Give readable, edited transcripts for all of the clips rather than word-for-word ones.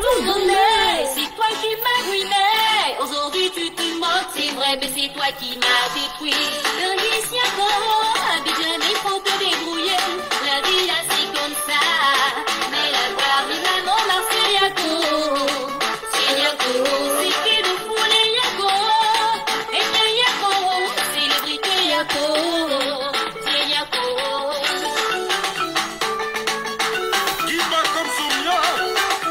tout donné. C'est toi qui m'as ruiné. Aujourd'hui tu te moques, c'est vrai, mais c'est toi qui m'as détruit. Le Lysiaco, Abidjan, il faut te débrouiller. La vie là c'est comme ça. Mais la gloire nous a non la Syriaco. Syriaco, c'est qui nous fout les Yako. Et les Yako, célébrité Yako. Syriaco. Guiba comme Soumia,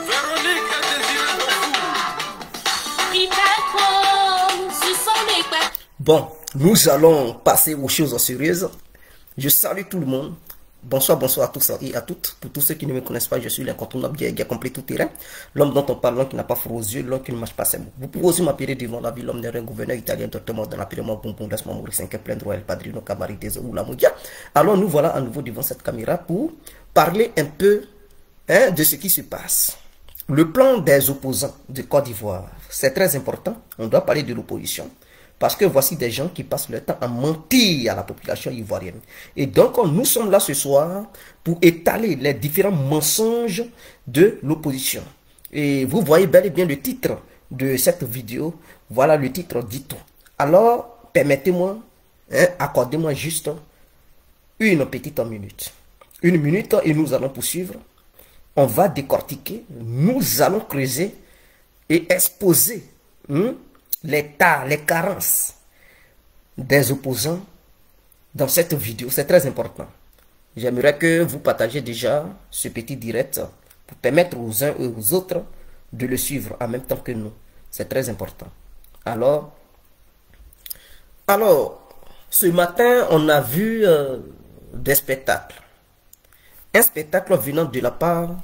Véronique a désiré de fou. Yako, ce sont des pas. Bon, nous allons passer aux choses sérieuses. Je salue tout le monde. Bonsoir, bonsoir à tous et à toutes. Pour tous ceux qui ne me connaissent pas, je suis l'incontournable qui a compris tout terrain. L'homme dont on parle, l'homme qui n'a pas froid aux yeux, l'homme qui ne marche pas ses mots. Vous pouvez aussi m'appeler devant la vie, l'homme d'un gouverneur italien, directement dans l'appellement Bonbon, laisse-moi mourir 5 plein droit, El Padrino, Camari, ou la Moudia. Alors nous voilà à nouveau devant cette caméra pour parler un peu de ce qui se passe. Le plan des opposants de Côte d'Ivoire, c'est très important. On doit parler de l'opposition. Parce que voici des gens qui passent leur temps à mentir à la population ivoirienne. Et donc, nous sommes là ce soir pour étaler les différents mensonges de l'opposition. Et vous voyez bel et bien le titre de cette vidéo. Voilà le titre dit tout. Alors, permettez-moi, accordez-moi juste une petite minute. Une minute et nous allons poursuivre. On va décortiquer, nous allons creuser et exposer les tas, les carences des opposants dans cette vidéo. C'est très important. J'aimerais que vous partagiez déjà ce petit direct pour permettre aux uns et aux autres de le suivre en même temps que nous. C'est très important. Alors, ce matin, on a vu des spectacles. Un spectacle venant de la part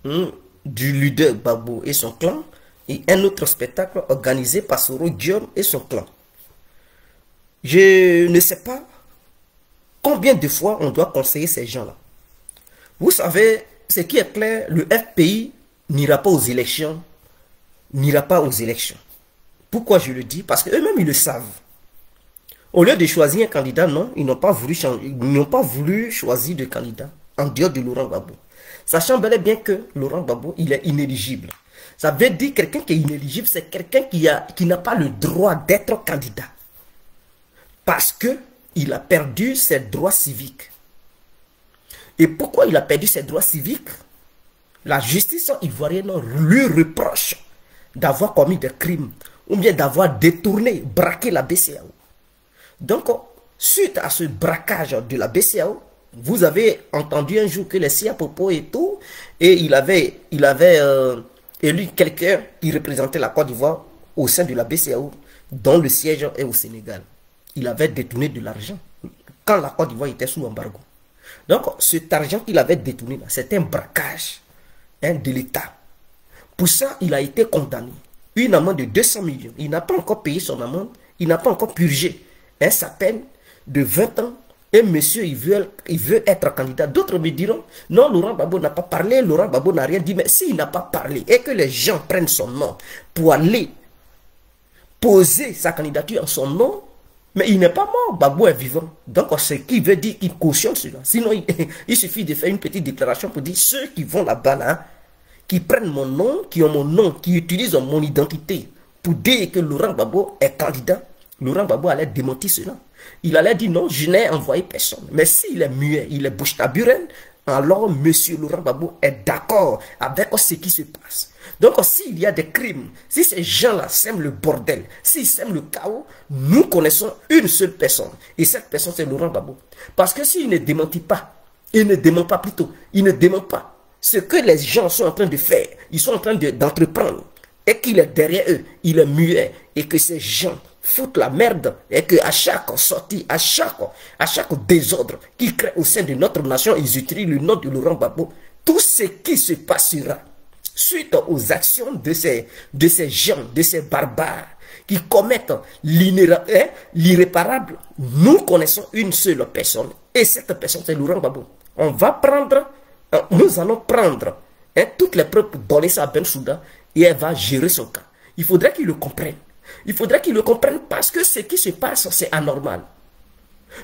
du leader Gbagbo et son clan, et un autre spectacle organisé par Soro Guillaume et son clan. Je ne sais pas combien de fois on doit conseiller ces gens-là. Vous savez, ce qui est clair, le FPI n'ira pas aux élections. N'ira pas aux élections. Pourquoi je le dis? Parce qu'eux-mêmes, ils le savent. Au lieu de choisir un candidat, non, ils n'ont pas voulu choisir de candidat en dehors de Laurent Gbagbo. Sachant bel et bien que Laurent Gbagbo, il est inéligible. Ça veut dire quelqu'un qui est inéligible, c'est quelqu'un qui n'a pas le droit d'être candidat. Parce qu'il a perdu ses droits civiques. Et pourquoi il a perdu ses droits civiques? La justice ivoirienne lui reproche d'avoir commis des crimes ou bien d'avoir détourné, braqué la BCEAO. Donc, suite à ce braquage de la BCEAO, vous avez entendu un jour que les Siapopo et tout, et il avait élu quelqu'un qui représentait la Côte d'Ivoire au sein de la BCEAO, dont le siège est au Sénégal. Il avait détourné de l'argent quand la Côte d'Ivoire était sous embargo. Donc, cet argent qu'il avait détourné, c'était un braquage de l'État. Pour ça, il a été condamné. Une amende de 200 millions. Il n'a pas encore payé son amende. Il n'a pas encore purgé sa peine de 20 ans. Et monsieur, il veut être candidat. D'autres me diront, non, Laurent Gbagbo n'a pas parlé, Laurent Gbagbo n'a rien dit. Mais s'il n'a pas parlé et que les gens prennent son nom pour aller poser sa candidature en son nom, mais il n'est pas mort, Gbagbo est vivant. Donc, ce qui veut dire qu'il cautionne cela. Sinon, il suffit de faire une petite déclaration pour dire ceux qui vont là-bas, là, qui prennent mon nom, qui ont mon nom, qui utilisent mon identité pour dire que Laurent Gbagbo est candidat, Laurent Gbagbo allait démentir cela. Il allait dire non, je n'ai envoyé personne. Mais s'il est muet, il est bouche-taburen, alors monsieur Laurent Gbagbo est d'accord avec ce qui se passe. Donc s'il y a des crimes, si ces gens-là sèment le bordel, s'ils sèment le chaos, nous connaissons une seule personne. Et cette personne, c'est Laurent Gbagbo. Parce que s'il ne démentit pas, il ne dément pas plutôt, il ne dément pas ce que les gens sont en train de faire, ils sont en train d'entreprendre, et qu'il est derrière eux, il est muet, et que ces gens foutent la merde, et qu'à chaque sortie, à chaque désordre qui crée au sein de notre nation, ils utilisent le nom de Laurent Gbagbo. Tout ce qui se passera suite aux actions de ces gens, de ces barbares qui commettent l'irréparable, nous connaissons une seule personne, et cette personne c'est Laurent Gbagbo. Nous allons prendre toutes les preuves pour donner ça à Bensouda, et elle va gérer son cas. Il faudrait qu'il le comprenne. Il faudrait qu'il le comprenne parce que ce qui se passe, c'est anormal.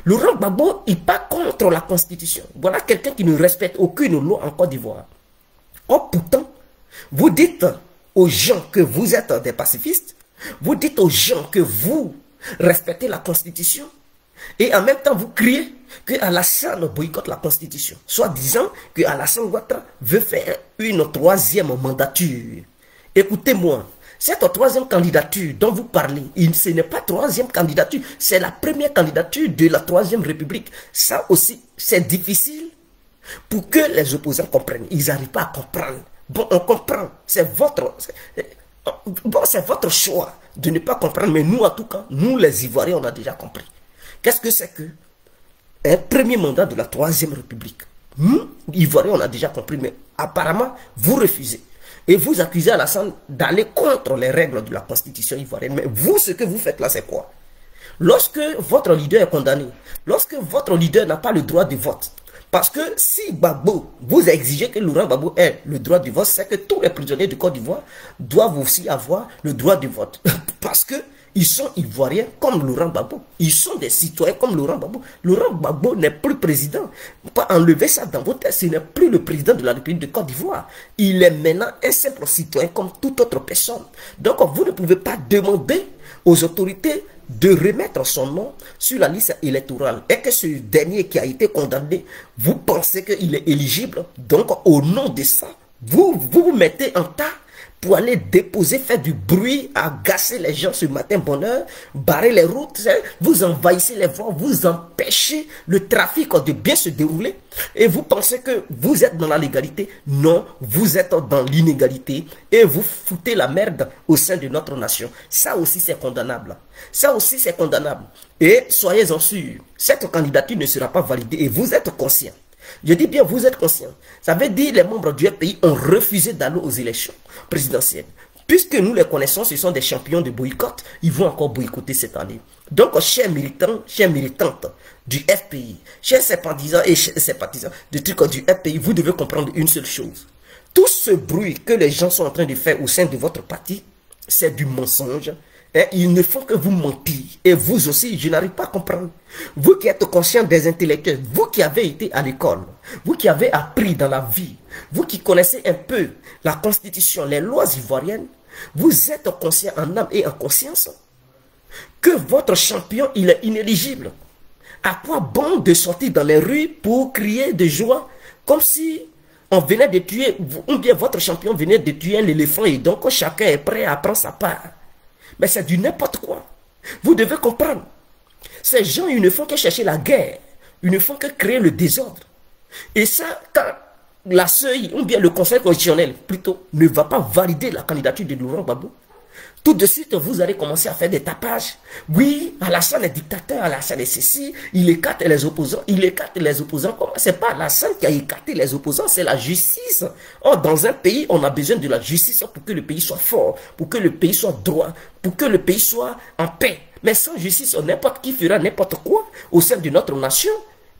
Laurent Gbagbo, il pas contre la Constitution. Voilà quelqu'un qui ne respecte aucune loi en Côte d'Ivoire. Or, pourtant, Vous dites aux gens que vous êtes des pacifistes. Vous dites aux gens que vous respectez la Constitution. Et en même temps, vous criez que Alassane boycotte la Constitution. Soit disant que Alassane Ouattara veut faire une troisième mandature. Écoutez-moi, cette troisième candidature dont vous parlez, ce n'est pas troisième candidature, c'est la première candidature de la troisième République. Ça aussi, c'est difficile pour que les opposants comprennent. Ils n'arrivent pas à comprendre. Bon, on comprend. C'est votre choix de ne pas comprendre. Mais nous, en tout cas, nous les Ivoiriens, on a déjà compris. Qu'est-ce que c'est que un premier mandat de la troisième République? Nous, Ivoiriens, on a déjà compris. Mais apparemment, vous refusez. Et vous accusez Alassane d'aller contre les règles de la Constitution ivoirienne. Mais vous, ce que vous faites là, c'est quoi? Lorsque votre leader est condamné, lorsque votre leader n'a pas le droit de vote, parce que si Gbagbo, vous exigez que Laurent Gbagbo ait le droit de vote, c'est que tous les prisonniers de Côte d'Ivoire doivent aussi avoir le droit de vote. Parce que ils sont Ivoiriens comme Laurent Gbagbo. Ils sont des citoyens comme Laurent Gbagbo. Laurent Gbagbo n'est plus président. Pas enlever ça dans vos têtes. Ce n'est plus le président de la République de Côte d'Ivoire. Il est maintenant un simple citoyen comme toute autre personne. Donc vous ne pouvez pas demander aux autorités de remettre son nom sur la liste électorale et que ce dernier qui a été condamné, vous pensez qu'il est éligible. Donc au nom de ça, vous mettez en tas pour aller déposer, faire du bruit, agacer les gens ce matin, bonne heure, barrer les routes, vous envahissez les voies, vous empêchez le trafic de bien se dérouler et vous pensez que vous êtes dans la légalité. Non, vous êtes dans l'inégalité et vous foutez la merde au sein de notre nation. Ça aussi c'est condamnable. Ça aussi c'est condamnable. Et soyez-en sûrs, cette candidature ne sera pas validée et vous êtes conscients. Je dis bien, vous êtes conscients. Ça veut dire que les membres du FPI ont refusé d'aller aux élections présidentielles. Puisque nous les connaissons, ce sont des champions de boycott, ils vont encore boycotter cette année. Donc, chers militants, chères militantes du FPI, chers sympathisants et sympathisants du truc du FPI, vous devez comprendre une seule chose. Tout ce bruit que les gens sont en train de faire au sein de votre parti, c'est du mensonge. Et ils ne font que vous mentir. Et vous aussi, je n'arrive pas à comprendre. Vous qui êtes conscients des intellectuels, vous qui avez été à l'école, vous qui avez appris dans la vie, vous qui connaissez un peu la Constitution, les lois ivoiriennes, vous êtes conscients en âme et en conscience que votre champion, il est inéligible. À quoi bon de sortir dans les rues pour crier de joie comme si on venait de tuer, ou bien votre champion venait de tuer l'éléphant et donc chacun est prêt à prendre sa part. Mais c'est du n'importe quoi. Vous devez comprendre. Ces gens, ils ne font que chercher la guerre. Ils ne font que créer le désordre. Et ça, quand la seuil, ou bien le conseil constitutionnel, plutôt, ne va pas valider la candidature de Laurent Gbagbo, tout de suite, vous allez commencer à faire des tapages. Oui, Alassane est dictateur, Alassane est ceci, il écarte les opposants. Il écarte les opposants. Comment? C'est pas Alassane qui a écarté les opposants, c'est la justice. Or, dans un pays, on a besoin de la justice pour que le pays soit fort, pour que le pays soit droit, pour que le pays soit en paix. Mais sans justice, n'importe qui fera n'importe quoi au sein de notre nation.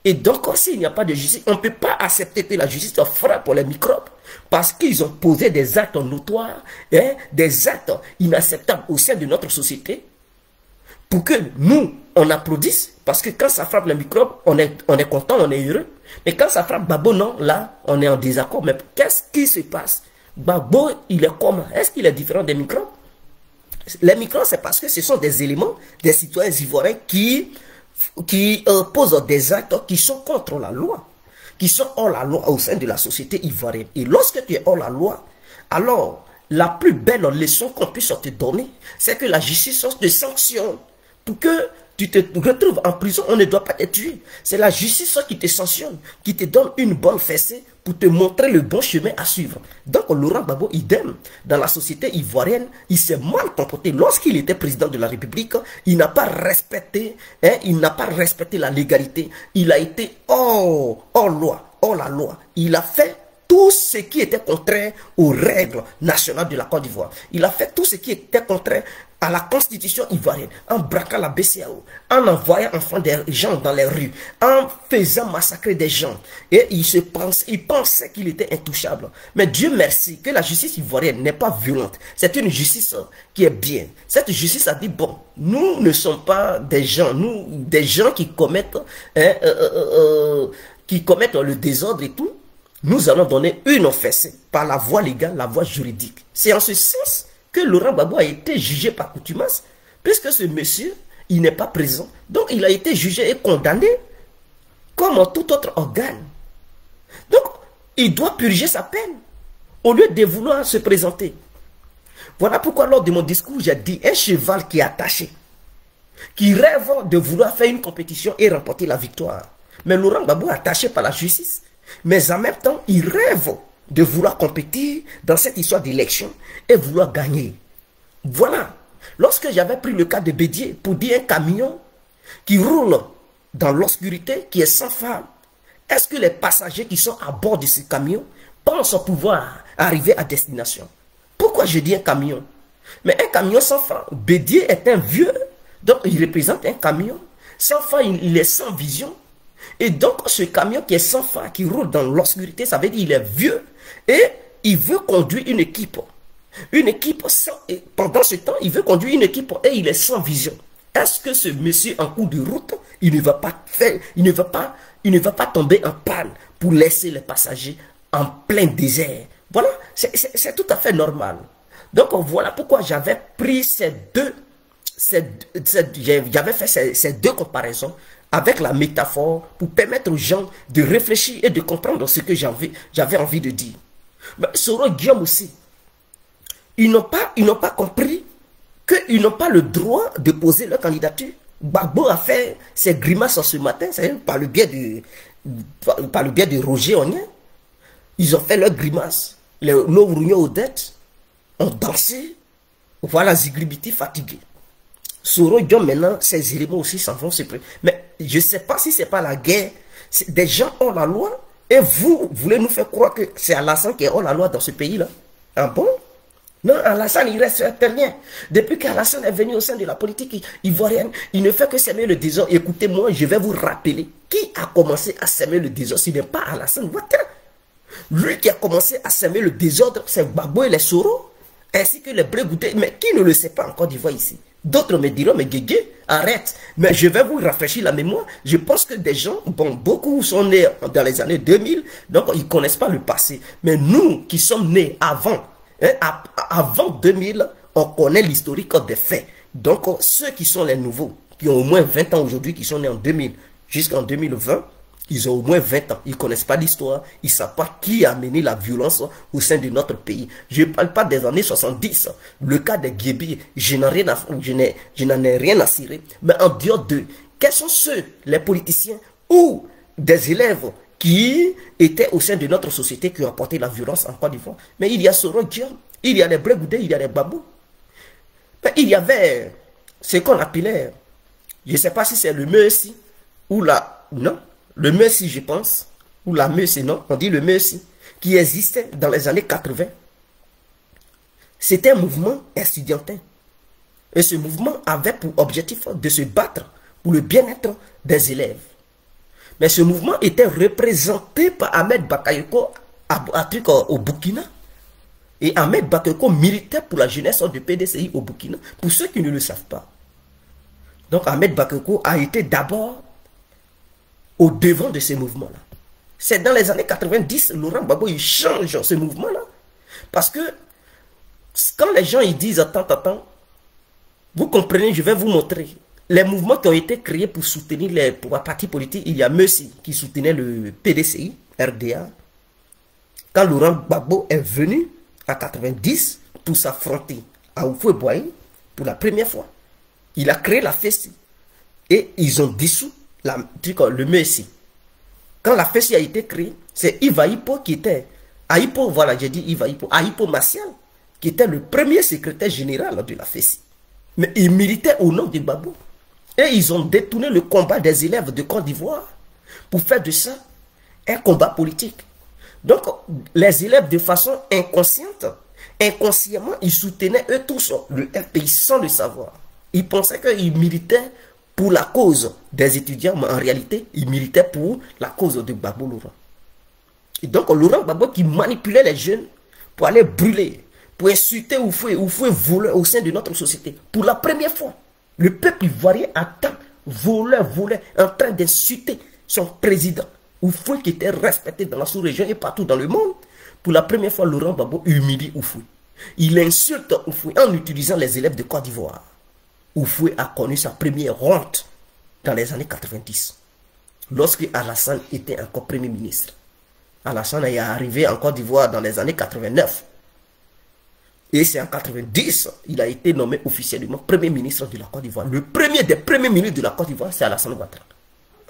Et donc, s'il n'y a pas de justice, on ne peut pas accepter que la justice frappe pour les microbes. Parce qu'ils ont posé des actes notoires, des actes inacceptables au sein de notre société. Pour que nous, on applaudisse. Parce que quand ça frappe les microbes, on est content, on est heureux. Mais quand ça frappe Gbagbo, non, là, on est en désaccord. Mais qu'est-ce qui se passe? Gbagbo, il est comment? Est-ce qu'il est différent des microbes? Les microbes, c'est parce que ce sont des éléments, des citoyens ivoiriens qui posent des actes qui sont contre la loi, qui sont hors la loi au sein de la société ivoirienne. Et lorsque tu es hors la loi, alors la plus belle leçon qu'on puisse te donner, c'est que la justice te sanctionne. Pour que tu te retrouves en prison, on ne doit pas te tuer. C'est la justice qui te sanctionne, qui te donne une bonne fessée pour te montrer le bon chemin à suivre. Donc Laurent Gbagbo, idem, dans la société ivoirienne, il s'est mal comporté. Lorsqu'il était président de la République, il n'a pas respecté, la légalité. Il a été hors loi, hors la loi. Il a fait tout ce qui était contraire aux règles nationales de la Côte d'Ivoire. Il a fait tout ce qui était contraire à la constitution ivoirienne, en braquant la BCEAO, en envoyant enfants des gens dans les rues, en faisant massacrer des gens. Et il pensait qu'il était intouchable. Mais Dieu merci que la justice ivoirienne n'est pas violente. C'est une justice qui est bien. Cette justice a dit, bon, nous ne sommes pas des gens, des gens qui commettent le désordre et tout. nous allons donner une offense par la voie légale, la voie juridique. C'est en ce sens que Laurent Gbagbo a été jugé par contumace, puisque ce monsieur, il n'est pas présent. Donc, il a été jugé et condamné comme tout autre organe. Donc, il doit purger sa peine au lieu de vouloir se présenter. Voilà pourquoi lors de mon discours, j'ai dit un cheval qui est attaché, qui rêve de vouloir faire une compétition et remporter la victoire. Mais Laurent Gbagbo est attaché par la justice. Mais en même temps, il rêve de vouloir compétir dans cette histoire d'élection et vouloir gagner. Voilà. Lorsque j'avais pris le cas de Bédié pour dire un camion qui roule dans l'obscurité, qui est sans phare, est-ce que les passagers qui sont à bord de ce camion pensent pouvoir arriver à destination? Pourquoi je dis un camion? Mais un camion sans phare, Bédié est un vieux, donc il représente un camion. Sans phare, il est sans vision. Et donc, ce camion qui est sans phare, qui roule dans l'obscurité, ça veut dire qu'il est vieux et il veut conduire une équipe. Une équipe sans... Et pendant ce temps, il veut conduire une équipe et il est sans vision. Est-ce que ce monsieur, en cours de route, il ne va pas faire, il ne va pas tomber en panne pour laisser les passagers en plein désert? Voilà, c'est tout à fait normal. Donc, voilà pourquoi j'avais pris j'avais fait ces deux comparaisons avec la métaphore pour permettre aux gens de réfléchir et de comprendre ce que j'avais envie de dire. Mais Soro Guillaume aussi, ils n'ont pas compris qu'ils n'ont pas le droit de poser leur candidature. Gbagbo a fait ses grimaces ce matin, par le biais de Roger Onien. Ils ont fait leurs grimaces. Les Novrunion Odette ont dansé. Voilà Zigribiti fatigué. Soro Guillaume maintenant, ces éléments aussi s'en vont se prendre. Mais je ne sais pas si ce n'est pas la guerre. Des gens ont la loi et vous voulez nous faire croire que c'est Alassane qui est hors la loi dans ce pays-là. Ah bon? Non, Alassane, il reste rien. Depuis qu'Alassane est venu au sein de la politique ivoirienne, il ne fait que s'aimer le désordre. Écoutez-moi, je vais vous rappeler qui a commencé à s'aimer le désordre. Ce n'est pas Alassane Ouattara. Lui qui a commencé à s'aimer le désordre, c'est Gbagbo et les Soro, ainsi que les Blé Goudé. Mais qui ne le sait pas en Côte d'Ivoire ici? D'autres me diront, mais Guégué, arrête. Mais je vais vous rafraîchir la mémoire. Je pense que des gens, bon, beaucoup sont nés dans les années 2000, donc ils ne connaissent pas le passé. Mais nous qui sommes nés avant, avant 2000, on connaît l'historique des faits. Donc ceux qui sont les nouveaux, qui ont au moins 20 ans aujourd'hui, qui sont nés en 2000 jusqu'en 2020, ils ont au moins 20 ans. Ils ne connaissent pas l'histoire. Ils ne savent pas qui a mené la violence au sein de notre pays. Je ne parle pas des années 70. Le cas des Guébi, je n'en ai rien à cirer. Mais en dehors d'eux, quels sont ceux, les politiciens ou des élèves qui étaient au sein de notre société qui ont apporté la violence en Côte d'Ivoire? Mais il y a Soro Guillaume, il y a les Blé Goudé, il y a les Babou. Mais il y avait ce qu'on appelait, je ne sais pas si c'est le Merci ou la... Non. Le Merci, je pense, ou la Merci, non, on dit le Merci, qui existait dans les années 80. C'était un mouvement estudiantin. Et ce mouvement avait pour objectif de se battre pour le bien-être des élèves. Mais ce mouvement était représenté par Ahmed Bakayoko au Burkina. Et Ahmed Bakayoko militait pour la jeunesse du PDCI au Burkina, pour ceux qui ne le savent pas. Donc Ahmed Bakayoko a été d'abord au devant de ces mouvements-là. C'est dans les années 90, Laurent Gbagbo, il change ce mouvement-là. Parce que quand les gens ils disent attends, vous comprenez, je vais vous montrer. Les mouvements qui ont été créés pour soutenir les partis politiques, il y a Merci qui soutenait le PDCI, RDA. Quand Laurent Gbagbo est venu en 90 pour s'affronter à Houphouët-Boigny pour la première fois, il a créé la FESI. Et ils ont dissous le Merci. Quand la FESI a été créée, c'est Yves Aïpo qui était, Aïpo, voilà, j'ai dit Yves Aïpo, Aïpo Martial, qui était le premier secrétaire général de la FESI. Mais il militait au nom de Gbagbo. Et ils ont détourné le combat des élèves de Côte d'Ivoire pour faire de ça un combat politique. Donc, les élèves, de façon inconsciente, inconsciemment, ils soutenaient eux tous le FPI sans le savoir. Ils pensaient qu'ils militaient pour la cause des étudiants, mais en réalité, ils militaient pour la cause de Gbagbo Laurent. Et donc, Laurent Gbagbo qui manipulait les jeunes pour aller brûler, pour insulter Houphouët voleur au sein de notre société. Pour la première fois, le peuple ivoirien attend voleur, en train d'insulter son président, Oufoué qui était respecté dans la sous-région et partout dans le monde. Pour la première fois, Laurent Gbagbo humilie Oufoué. Il insulte Oufoué en utilisant les élèves de Côte d'Ivoire. Oufoué a connu sa première honte dans les années 90. Lorsque Alassane était encore Premier ministre. Alassane est arrivé en Côte d'Ivoire dans les années 89. Et c'est en 90, il a été nommé officiellement Premier ministre de la Côte d'Ivoire. Le premier des premiers ministres de la Côte d'Ivoire, c'est Alassane Ouattara.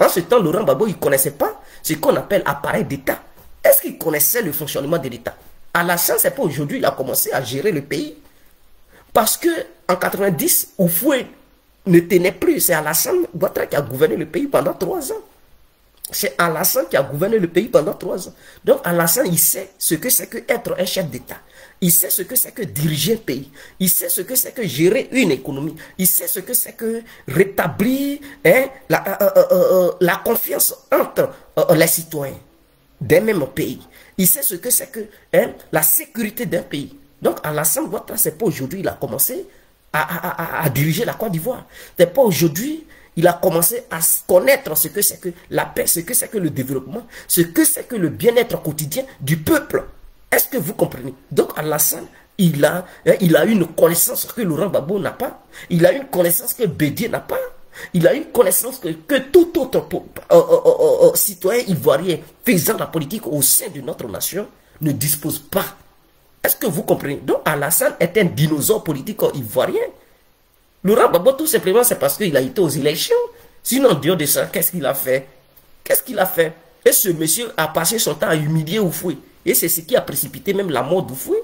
En ce temps, Laurent Gbagbo, il ne connaissait pas ce qu'on appelle appareil d'État. Est-ce qu'il connaissait le fonctionnement de l'État? Alassane, c'est pas aujourd'hui il a commencé à gérer le pays. Parce que en 90, Oufoué ne tenait plus. C'est Alassane Ouattara qui a gouverné le pays pendant 3 ans. C'est Alassane qui a gouverné le pays pendant 3 ans. Donc Alassane, il sait ce que c'est que être un chef d'État. Il sait ce que c'est que diriger un pays. Il sait ce que c'est que gérer une économie. Il sait ce que c'est que rétablir la confiance entre les citoyens d'un même pays. Il sait ce que c'est que la sécurité d'un pays. Donc Alassane Ouattara, c'est pas aujourd'hui il a commencé à diriger la Côte d'Ivoire. C'est pas aujourd'hui il a commencé à connaître ce que c'est que la paix, ce que c'est que le développement, ce que c'est que le bien-être quotidien du peuple. Est-ce que vous comprenez? Donc Alassane, il a une connaissance que Laurent Gbagbo n'a pas. Il a une connaissance que Bédié n'a pas. Il a une connaissance que tout autre citoyen ivoirien faisant la politique au sein de notre nation ne dispose pas. Est-ce que vous comprenez? Donc Alassane est un dinosaure politique ivoirien. Laurent Gbagbo, tout simplement, c'est parce qu'il a été aux élections. Sinon, en dehors de ça, qu'est-ce qu'il a fait? Qu'est-ce qu'il a fait? Et ce monsieur a passé son temps à humilier Oufoué. Et c'est ce qui a précipité même la mort d'Oufoué.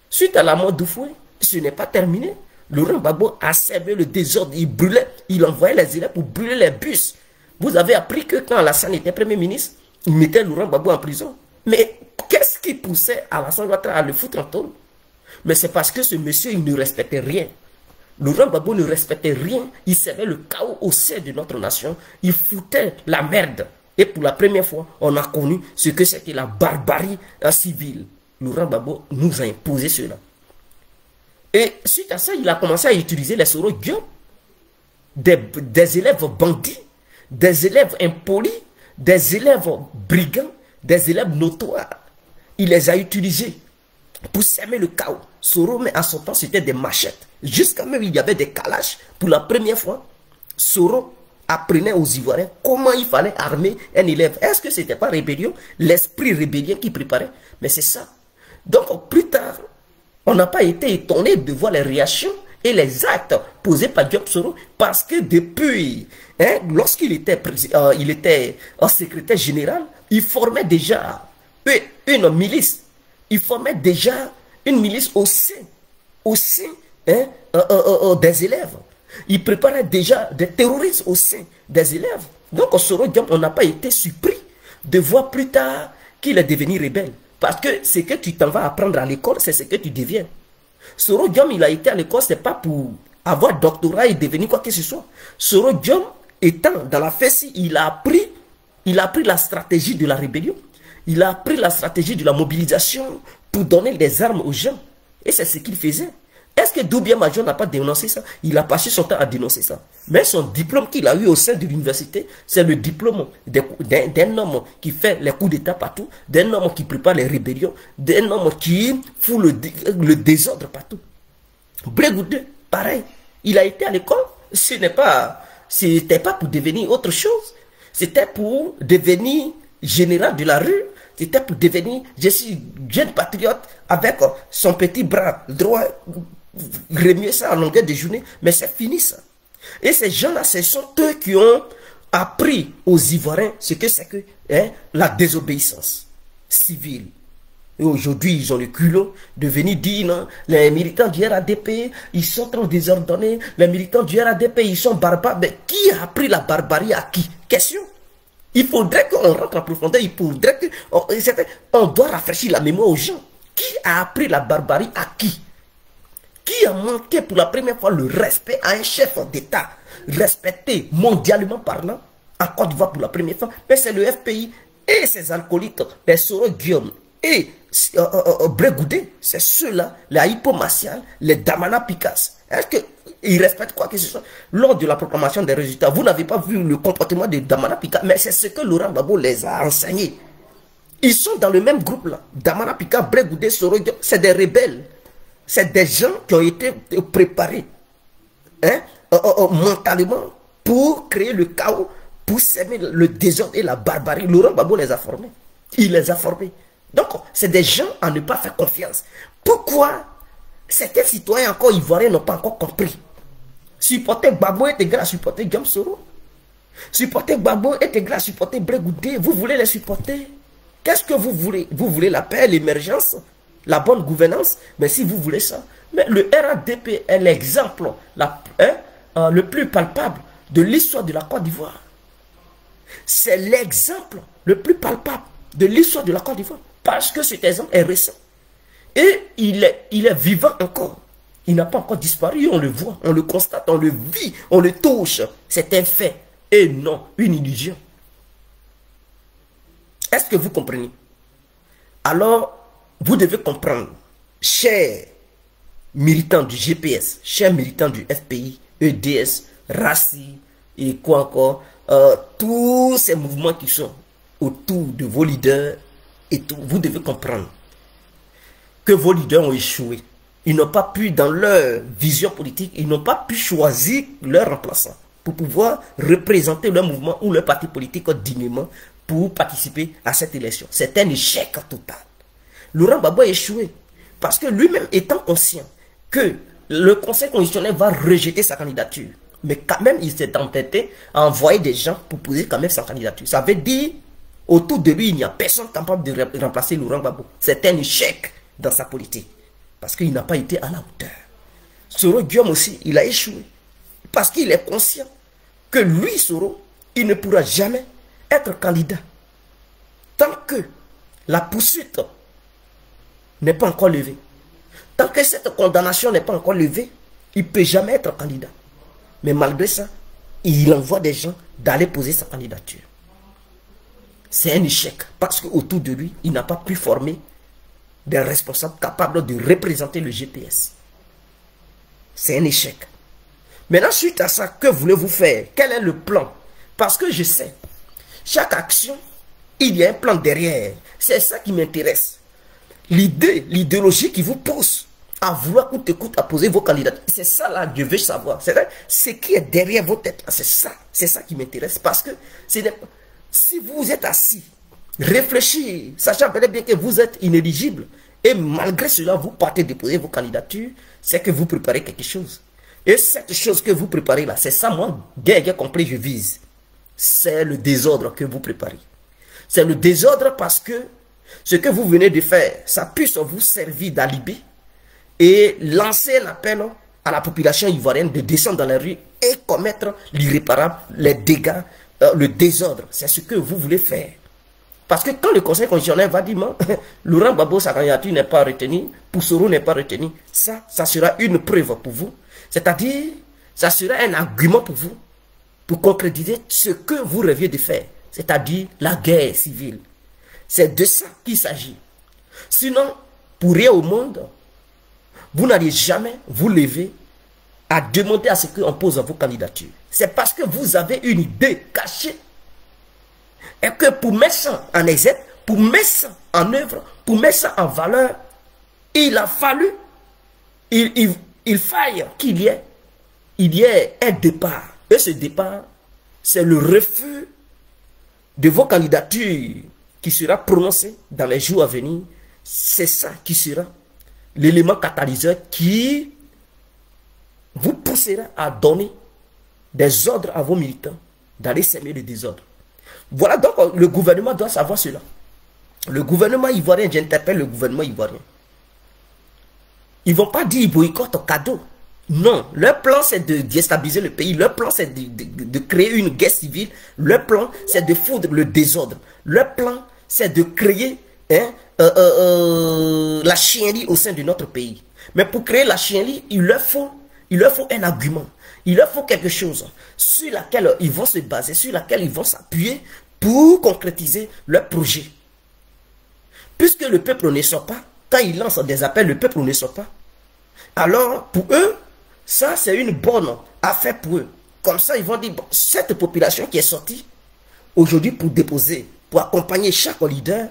Suite à la mort d'Oufoué, ce n'est pas terminé. Laurent Gbagbo a servi le désordre. Il brûlait, il envoyait les élèves pour brûler les bus. Vous avez appris que quand Alassane était Premier ministre, il mettait Laurent Gbagbo en prison. Mais qu'est-ce qui poussait Alassane Ouattara à le foutre en tôle? Mais c'est parce que ce monsieur, il ne respectait rien. Laurent Gbagbo ne respectait rien. Il servait le chaos au sein de notre nation. Il foutait la merde. Et pour la première fois, on a connu ce que c'était la barbarie civile. Laurent Gbagbo nous a imposé cela. Et suite à ça, il a commencé à utiliser les Soro Diop, des élèves bandits, des élèves impolis, des élèves brigands, des élèves notoires. Il les a utilisés pour semer le chaos. Soro, mais à son temps, c'était des machettes. Jusqu'à même, il y avait des calages. Pour la première fois, Soro apprenait aux Ivoiriens comment il fallait armer un élève. Est-ce que ce n'était pas rébellion? L'esprit rébellien qui préparait. Mais c'est ça. Donc, plus tard, on n'a pas été étonné de voir les réactions et les actes posés par Diop Soro. Parce que depuis, lorsqu'il était, secrétaire général, il formait déjà une milice. Il formait déjà une milice au sein des élèves. Il préparait déjà des terroristes au sein des élèves. Donc, Soro Diop, on n'a pas été surpris de voir plus tard qu'il est devenu rebelle. Parce que ce que tu t'en vas apprendre à l'école, c'est ce que tu deviens. Soro Diop, il a été à l'école, ce n'est pas pour avoir doctorat et devenir quoi que ce soit. Soro Diop, étant dans la fesse, il a appris la stratégie de la rébellion. Il a appris la stratégie de la mobilisation pour donner des armes aux gens. Et c'est ce qu'il faisait. Est-ce que Doumbia Major n'a pas dénoncé ça? Il a passé son temps à dénoncer ça. Mais son diplôme qu'il a eu au sein de l'université, c'est le diplôme d'un homme qui fait les coups d'État partout, d'un homme qui prépare les rébellions, d'un homme qui fout le désordre partout. Brégoudé, pareil. Il a été à l'école. Ce n'était pas pour devenir autre chose. C'était pour devenir général de la rue. C'était pour devenir, je suis jeune patriote avec son petit bras droit, remuer ça en longueur de journée, mais c'est fini ça. Et ces gens-là, ce sont eux qui ont appris aux Ivoiriens ce que c'est que la désobéissance civile. Et aujourd'hui, ils ont le culot de venir dire, non, les militants du RADP, ils sont trop désordonnés, les militants du RADP, ils sont barbares. Mais qui a appris la barbarie à qui? Question. Il faudrait qu'on rentre en profondeur, il faudrait qu'on doit rafraîchir la mémoire aux gens. Qui a appris la barbarie à qui? Qui a manqué pour la première fois le respect à un chef d'État, respecté mondialement parlant, en Côte d'Ivoire pour la première fois? Mais c'est le FPI et ses alcoolites, les Soro Guillaume et Brégoudé, c'est ceux-là, les Hippo Martial, les Damana Picasso. Est-ce que ils respectent quoi que ce soit. Lors de la proclamation des résultats, vous n'avez pas vu le comportement de Damana Pika, mais c'est ce que Laurent Gbagbo les a enseignés. Ils sont dans le même groupe là. Damana Pika, Blé Goudé, Soro, c'est des rebelles. C'est des gens qui ont été préparés mentalement pour créer le chaos, pour s'aimer le désordre et la barbarie. Laurent Gbagbo les a formés. Il les a formés. Donc, c'est des gens à ne pas faire confiance. Pourquoi certains citoyens encore ivoiriens n'ont pas encore compris? Supporter Gbagbo est égal à supporter Guillaume Soro. Supporter Gbagbo est égal à supporter Blé Goudé. Vous voulez les supporter? Qu'est-ce que vous voulez? Vous voulez la paix, l'émergence, la bonne gouvernance? Mais si vous voulez ça, mais le RADP est l'exemple le plus palpable de l'histoire de la Côte d'Ivoire. C'est l'exemple le plus palpable de l'histoire de la Côte d'Ivoire. Parce que cet exemple est récent. Et il est vivant encore. Il n'a pas encore disparu. On le voit, on le constate, on le vit, on le touche. C'est un fait et non une illusion. Est-ce que vous comprenez? Alors, vous devez comprendre, chers militants du GPS, chers militants du FPI, EDS, RACI et quoi encore, tous ces mouvements qui sont autour de vos leaders et tout, vous devez comprendre que vos leaders ont échoué. Ils n'ont pas pu, dans leur vision politique, ils n'ont pas pu choisir leur remplaçant pour pouvoir représenter leur mouvement ou leur parti politique dignement pour participer à cette élection. C'est un échec total. Laurent Gbagbo a échoué parce que lui-même étant conscient que le Conseil constitutionnel va rejeter sa candidature, mais quand même il s'est entêté à envoyer des gens pour poser quand même sa candidature. Ça veut dire, autour de lui, il n'y a personne capable de remplacer Laurent Gbagbo. C'est un échec dans sa politique parce qu'il n'a pas été à la hauteur. Soro Guillaume aussi, il a échoué parce qu'il est conscient que lui, Soro, il ne pourra jamais être candidat tant que la poursuite n'est pas encore levée. Tant que cette condamnation n'est pas encore levée, il ne peut jamais être candidat. Mais malgré ça, il envoie des gens d'aller poser sa candidature. C'est un échec parce qu'autour de lui, il n'a pas pu former des responsables capables de représenter le GPS. C'est un échec. Maintenant, suite à ça, que voulez-vous faire? Quel est le plan? Parce que je sais, chaque action, il y a un plan derrière. C'est ça qui m'intéresse. L'idée, l'idéologie qui vous pousse à vouloir coûte que coûte à poser vos candidats. C'est ça là que je veux savoir. C'est ce qui est derrière vos têtes. C'est ça qui m'intéresse. Parce que si vous êtes assis, réfléchir, sachant bien que vous êtes inéligible, et malgré cela, vous partez déposer vos candidatures, c'est que vous préparez quelque chose. Et cette chose que vous préparez là, c'est ça, moi, bien compris, je vise. C'est le désordre que vous préparez. C'est le désordre parce que ce que vous venez de faire, ça puisse vous servir d'alibi et lancer l'appel à la population ivoirienne de descendre dans la rue et commettre l'irréparable, les dégâts, le désordre. C'est ce que vous voulez faire. Parce que quand le Conseil constitutionnel va dire, Laurent Gbagbo, sa candidature n'est pas retenue, Poussoro n'est pas retenu, ça sera une preuve pour vous. C'est-à-dire, ça sera un argument pour vous, pour concrétiser ce que vous rêviez de faire, c'est-à-dire la guerre civile. C'est de ça qu'il s'agit. Sinon, pour rien au monde, vous n'allez jamais vous lever à demander à ce qu'on pose vos candidatures. C'est parce que vous avez une idée cachée. Et que pour mettre ça en exergue, pour mettre ça en œuvre, pour mettre ça en valeur, il a fallu, il faille qu'il y ait un départ. Et ce départ, c'est le refus de vos candidatures qui sera prononcé dans les jours à venir. C'est ça qui sera l'élément catalyseur qui vous poussera à donner des ordres à vos militants d'aller s'aimer le désordre. Voilà, donc le gouvernement doit savoir cela. Le gouvernement ivoirien, j'interpelle le gouvernement ivoirien. Ils ne vont pas dire boycott au cadeau. Non, leur plan c'est de déstabiliser le pays. Leur plan c'est de créer une guerre civile. Leur plan c'est de foutre le désordre. Leur plan c'est de créer la chienlit au sein de notre pays. Mais pour créer la chienlit, il leur faut un argument. Il leur faut quelque chose sur laquelle ils vont se baser, sur laquelle ils vont s'appuyer pour concrétiser leur projet. Puisque le peuple ne sort pas, quand ils lancent des appels, le peuple ne sort pas. Alors, pour eux, Ça, c'est une bonne affaire pour eux. Comme ça, ils vont dire, bon, cette population qui est sortie aujourd'hui pour déposer, pour accompagner chaque leader,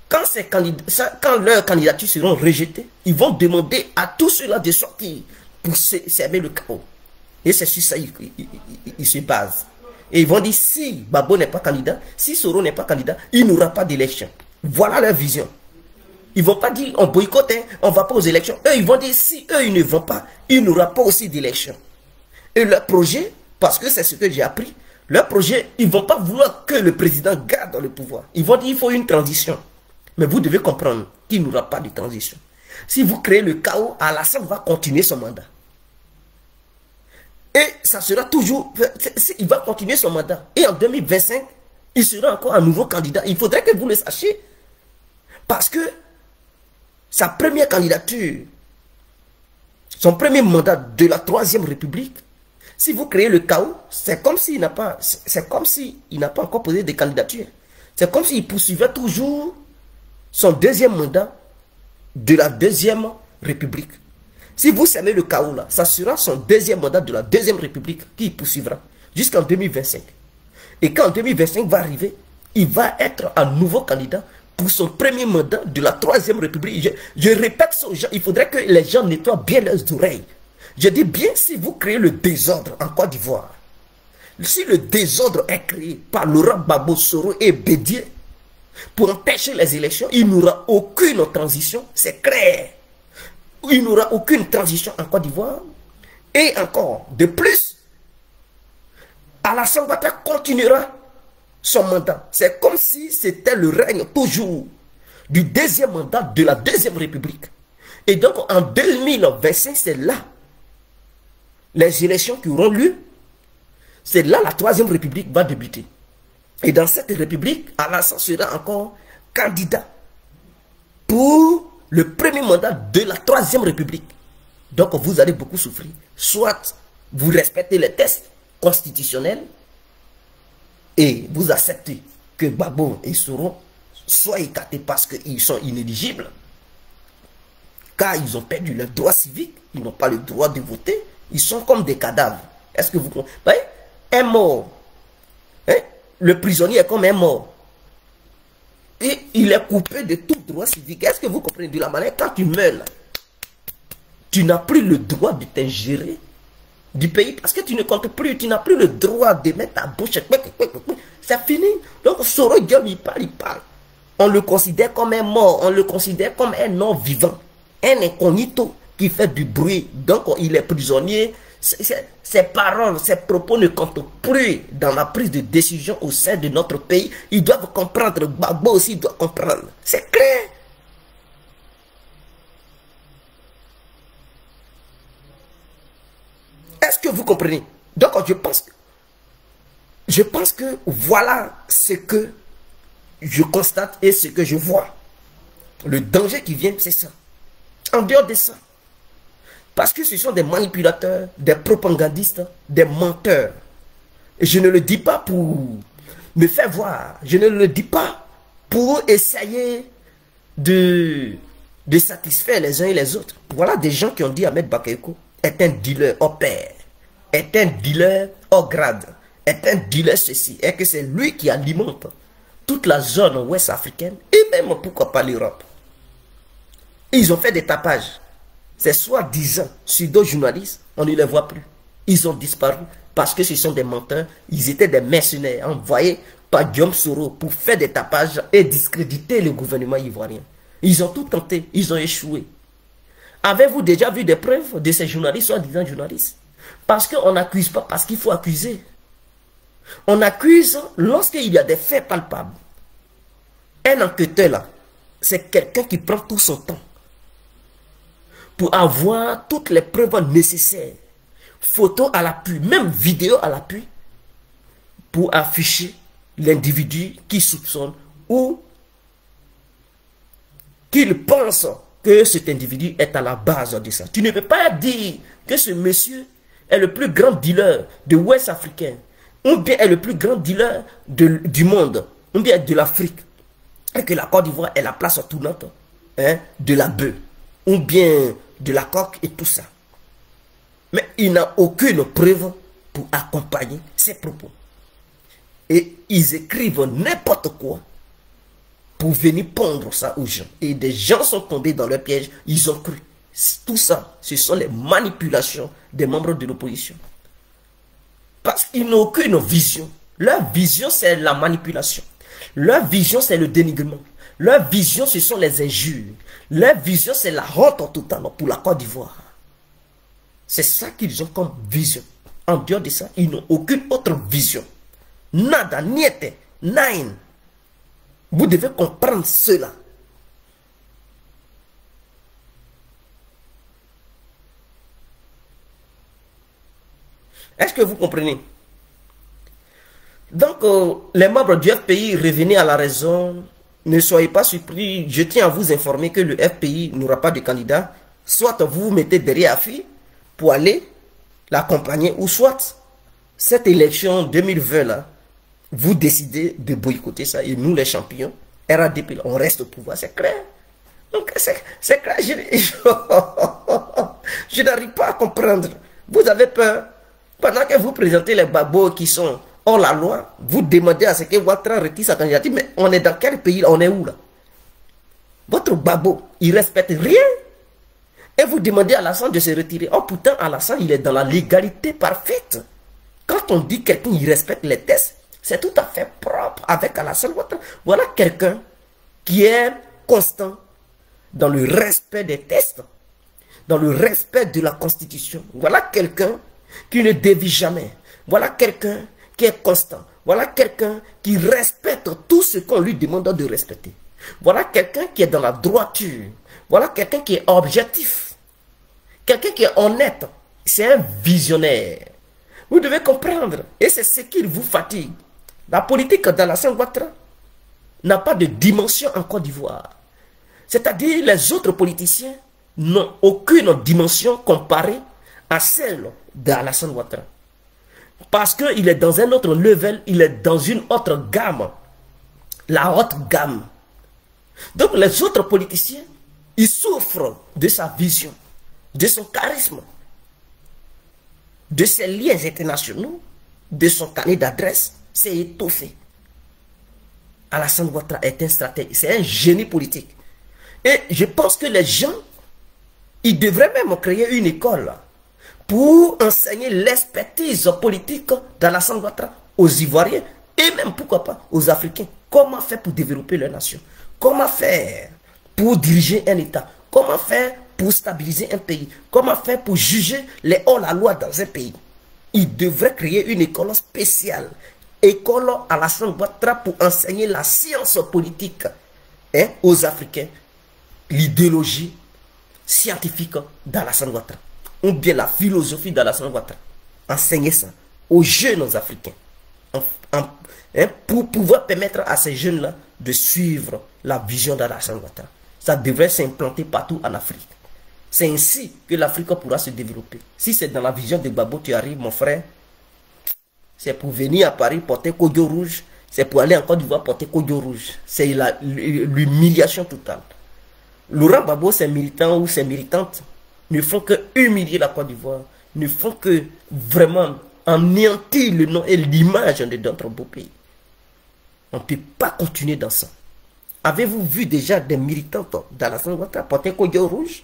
quand leurs candidatures seront rejetées, ils vont demander à tous ceux-là de sortir pour s'aimer le chaos. Et c'est sur ça qu'ils se basent. Et ils vont dire, si Babo n'est pas candidat, si Soro n'est pas candidat, il n'y aura pas d'élection. Voilà leur vision. Ils ne vont pas dire, on boycotte, hein, on ne va pas aux élections. Eux, ils vont dire, si eux, ils ne vont pas, il n'y aura pas aussi d'élection. Et leur projet, parce que c'est ce que j'ai appris, leur projet, ils ne vont pas vouloir que le président garde le pouvoir. Ils vont dire, il faut une transition. Mais vous devez comprendre qu'il n'y aura pas de transition. Si vous créez le chaos, Alassane va continuer son mandat. Et ça sera toujours... Il va continuer son mandat. Et en 2025, il sera encore un nouveau candidat. Il faudrait que vous le sachiez. Parce que sa première candidature, son premier mandat de la 3e République, si vous créez le chaos, c'est comme s'il n'a pas... C'est comme s'il n'a pas encore posé de candidature. C'est comme s'il poursuivait toujours son deuxième mandat de la 2e République. Si vous semez le chaos là, ça sera son deuxième mandat de la 2e République qui poursuivra jusqu'en 2025. Et quand 2025 va arriver, il va être un nouveau candidat pour son premier mandat de la 3e République. Je répète ça aux gens, il faudrait que les gens nettoient bien leurs oreilles. Je dis bien, si vous créez le désordre en Côte d'Ivoire, si le désordre est créé par Laurent Gbagbo, Soro et Bédié, pour empêcher les élections, il n'y aura aucune transition, c'est clair. Il n'y aura aucune transition en Côte d'Ivoire. Et encore, de plus, Alassane Ouattara continuera son mandat. C'est comme si c'était le règne toujours du deuxième mandat de la 2e République. Et donc, en 2025, c'est là les élections qui auront lieu. C'est là la 3e République va débuter. Et dans cette République, Alassane sera encore candidat pour le premier mandat de la 3e République. Donc vous allez beaucoup souffrir. Soit vous respectez les tests constitutionnels et vous acceptez que Gbagbo et Soro soient écartés parce qu'ils sont inéligibles, car ils ont perdu leur droit civique, ils n'ont pas le droit de voter, ils sont comme des cadavres. Est-ce que vous comprenez? Un mort, hein? Le prisonnier est comme un mort. Et il est coupé de tout droit civique. Est-ce que vous comprenez? De la manière, quand tu meurs, là, tu n'as plus le droit de t'ingérer du pays parce que tu ne comptes plus. Tu n'as plus le droit de mettre ta bouche. C'est fini. Donc, Soro Diom, il parle. On le considère comme un mort. On le considère comme un non-vivant. Un incognito qui fait du bruit. Donc, il est prisonnier. Ses paroles, ses propos ne comptent plus dans la prise de décision au sein de notre pays. Ils doivent comprendre. Gbagbo aussi doit comprendre. C'est clair. Est-ce que vous comprenez? Donc, je pense que voilà ce que je constate et ce que je vois. Le danger qui vient, c'est ça. En dehors de ça, parce que ce sont des manipulateurs, des propagandistes, des menteurs. Et je ne le dis pas pour me faire voir. Je ne le dis pas pour essayer de satisfaire les uns et les autres. Voilà des gens qui ont dit Ahmed Bakayoko est un dealer au pair, est un dealer au grade, est un dealer ceci, et que c'est lui qui alimente toute la zone ouest africaine et même pourquoi pas l'Europe. Ils ont fait des tapages. Ces soi-disant pseudo-journalistes, on ne les voit plus. Ils ont disparu parce que ce sont des menteurs. Ils étaient des mercenaires envoyés par Guillaume Soro pour faire des tapages et discréditer le gouvernement ivoirien. Ils ont tout tenté, ils ont échoué. Avez-vous déjà vu des preuves de ces journalistes, soi-disant journalistes? Parce qu'on n'accuse pas, parce qu'il faut accuser. On accuse lorsqu'il y a des faits palpables. Un enquêteur là, c'est quelqu'un qui prend tout son temps pour avoir toutes les preuves nécessaires, photos à l'appui, même vidéos à l'appui, pour afficher l'individu qui soupçonne ou qu'il pense que cet individu est à la base de ça. Tu ne peux pas dire que ce monsieur est le plus grand dealer de l'Ouest africain, ou bien est le plus grand dealer du monde, ou bien de l'Afrique, et que la Côte d'Ivoire est la place tournante de la bœuf, ou bien de la coque et tout ça. Mais il n'a aucune preuve pour accompagner ses propos. Et ils écrivent n'importe quoi pour venir pondre ça aux gens. Et des gens sont tombés dans leur piège, ils ont cru. Tout ça, ce sont les manipulations des membres de l'opposition. Parce qu'ils n'ont aucune vision. Leur vision, c'est la manipulation. Leur vision, c'est le dénigrement. Leur vision, ce sont les injures. Leur vision, c'est la honte en totale pour la Côte d'Ivoire. C'est ça qu'ils ont comme vision. En dehors de ça, ils n'ont aucune autre vision. Nada, niente, nine. Vous devez comprendre cela. Est-ce que vous comprenez? Donc, les membres du FPI, revenez à la raison. Ne soyez pas surpris. Je tiens à vous informer que le FPI n'aura pas de candidat. Soit vous vous mettez derrière Afi pour aller l'accompagner, ou soit cette élection 2020 là, vous décidez de boycotter ça. Et nous, les champions, RADP, on reste au pouvoir. C'est clair. Donc, c'est clair. Je n'arrive pas à comprendre. Vous avez peur. Pendant que vous présentez les babos qui sont hors la loi, vous demandez à ce que Ouattara retire sa candidature. Mais on est dans quel pays? On est où là? Votre babo, il respecte rien. Et vous demandez à Alassane de se retirer. Oh, pourtant, Alassane, il est dans la légalité parfaite. Quand on dit quelqu'un, il respecte les tests, c'est tout à fait propre avec Alassane Ouattara. Voilà quelqu'un qui est constant dans le respect des tests, dans le respect de la Constitution. Voilà quelqu'un qui ne dévie jamais. Voilà quelqu'un qui est constant. Voilà quelqu'un qui respecte tout ce qu'on lui demande de respecter. Voilà quelqu'un qui est dans la droiture. Voilà quelqu'un qui est objectif. Quelqu'un qui est honnête. C'est un visionnaire. Vous devez comprendre. Et c'est ce qui vous fatigue. La politique d'Alassane Ouattara n'a pas de dimension en Côte d'Ivoire. C'est-à-dire les autres politiciens n'ont aucune dimension comparée à celle d'Alassane Ouattara. Parce qu'il est dans un autre level, il est dans une autre gamme. La haute gamme. Donc les autres politiciens, ils souffrent de sa vision, de son charisme, de ses liens internationaux, de son carnet d'adresse. C'est étoffé. Alassane Ouattara est un stratège, c'est un génie politique. Et je pense que les gens, ils devraient même créer une école pour enseigner l'expertise politique d'Alassane Ouattara aux Ivoiriens et même, pourquoi pas, aux Africains. Comment faire pour développer leur nation? Comment faire pour diriger un État? Comment faire pour stabiliser un pays? Comment faire pour juger les hors-la-loi dans un pays? Ils devraient créer une école spéciale. École Alassane Ouattara pour enseigner la science politique aux Africains. L'idéologie scientifique d'Alassane Ouattara. Ou bien la philosophie d'Alassane Ouattara. Enseigner ça aux jeunes Africains. Pour pouvoir permettre à ces jeunes-là de suivre la vision d'Alassane Ouattara. Ça devrait s'implanter partout en Afrique. C'est ainsi que l'Afrique pourra se développer. Si c'est dans la vision de Gbagbo, tu arrives, mon frère, c'est pour venir à Paris porter Kodio rouge, c'est pour aller en Côte d'Ivoire porter Kodio rouge. C'est l'humiliation totale. Laurent Gbagbo, ses militants ou ses militantes, ne font que humilier la Côte d'Ivoire, ne font que vraiment anéantir le nom et l'image de notre beau pays. On ne peut pas continuer dans ça. Avez-vous vu déjà des militants d'Alassane Ouattara porter Kodio rouge?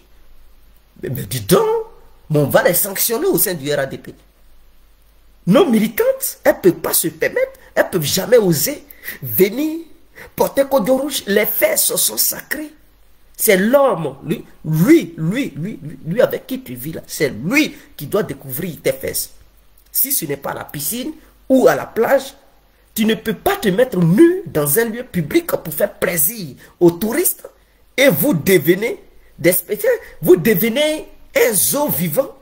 Mais dis donc, on va les sanctionner au sein du RADP. Nos militantes, elles ne peuvent pas se permettre, elles ne peuvent jamais oser venir porter Kodio rouge. Les fesses sont sacrées. C'est l'homme, lui avec qui tu vis là, c'est lui qui doit découvrir tes fesses. Si ce n'est pas à la piscine ou à la plage, tu ne peux pas te mettre nu dans un lieu public pour faire plaisir aux touristes et vous devenez des spectacles, vous devenez un zoo vivant,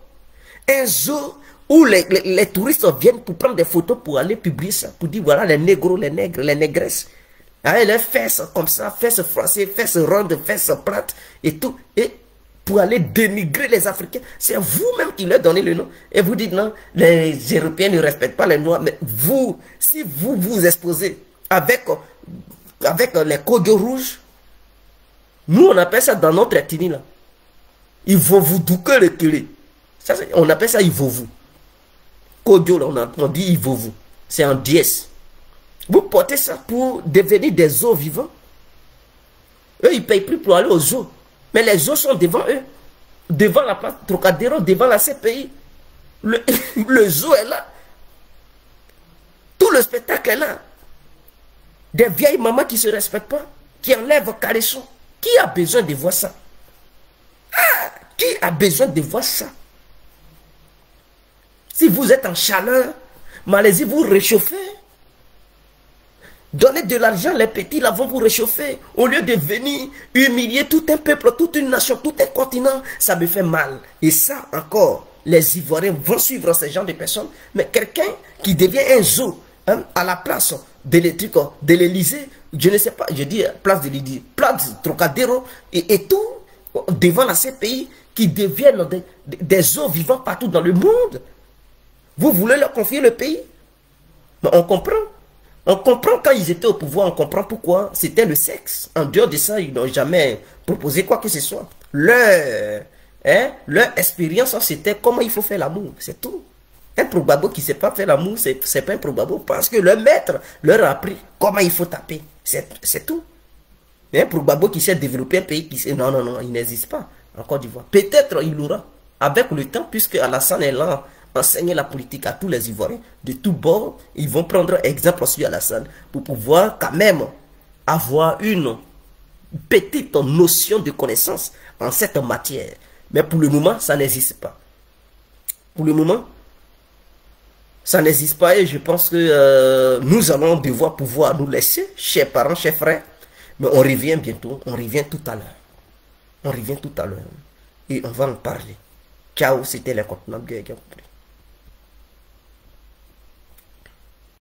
un zoo où les touristes viennent pour prendre des photos pour aller publier ça, pour dire voilà les négros, les nègres, les négresses. Ah, les fesses comme ça, fesses froissées, fesses rondes, fesses plates et tout. Et pour aller dénigrer les Africains, c'est vous-même qui leur donnez le nom. Et vous dites non, les Européens ne respectent pas les Noirs. Mais vous, si vous vous exposez avec les Kodio rouges, nous on appelle ça dans notre ethnie là. Ils vont vous douquer le culé. Ça, on appelle ça Ivovu. Kodio, on dit Ivovu. C'est en dièse. Vous portez ça pour devenir des os vivants. Eux, ils ne payent plus pour aller aux zoos. Mais les os sont devant eux. Devant la place Trocadéro, devant la CPI. Le zoo est là. Tout le spectacle est là. Des vieilles mamans qui ne se respectent pas, qui enlèvent caleçon. Qui a besoin de voir ça? Ah, qui a besoin de voir ça? Si vous êtes en chaleur, allez-y vous réchauffer. Donnez de l'argent, les petits là vont vous réchauffer. Au lieu de venir humilier tout un peuple, toute une nation, tout un continent, ça me fait mal. Et ça encore, les Ivoiriens vont suivre ce genre de personnes. Mais quelqu'un qui devient un zoo hein, à la place de l'Élysée, je ne sais pas, je dis place de l'Élysée, place Trocadéro et tout, devant la CPI, qui deviennent des zoos vivants partout dans le monde. Vous voulez leur confier le pays? Mais on comprend. On comprend quand ils étaient au pouvoir, on comprend pourquoi. C'était le sexe. En dehors de ça, ils n'ont jamais proposé quoi que ce soit. Leur expérience, c'était comment il faut faire l'amour. C'est tout. Un probabo qui ne sait pas faire l'amour, c'est pas un probabo. Parce que le maître leur a appris comment il faut taper. C'est tout. Mais un probabo qui sait développer un pays, qui sait, non, il n'existe pas en Côte d'Ivoire. Peut-être il l'aura avec le temps, puisque Alassane est là. Enseigner la politique à tous les Ivoiriens de tous bords, ils vont prendre exemple sur Alassane pour pouvoir quand même avoir une petite notion de connaissance en cette matière. Mais pour le moment, ça n'existe pas. Pour le moment, ça n'existe pas et je pense que nous allons devoir pouvoir nous laisser, chers parents, chers frères. Mais on revient bientôt, on revient tout à l'heure. On revient tout à l'heure et on va en parler. Ciao, c'était l'incontournable.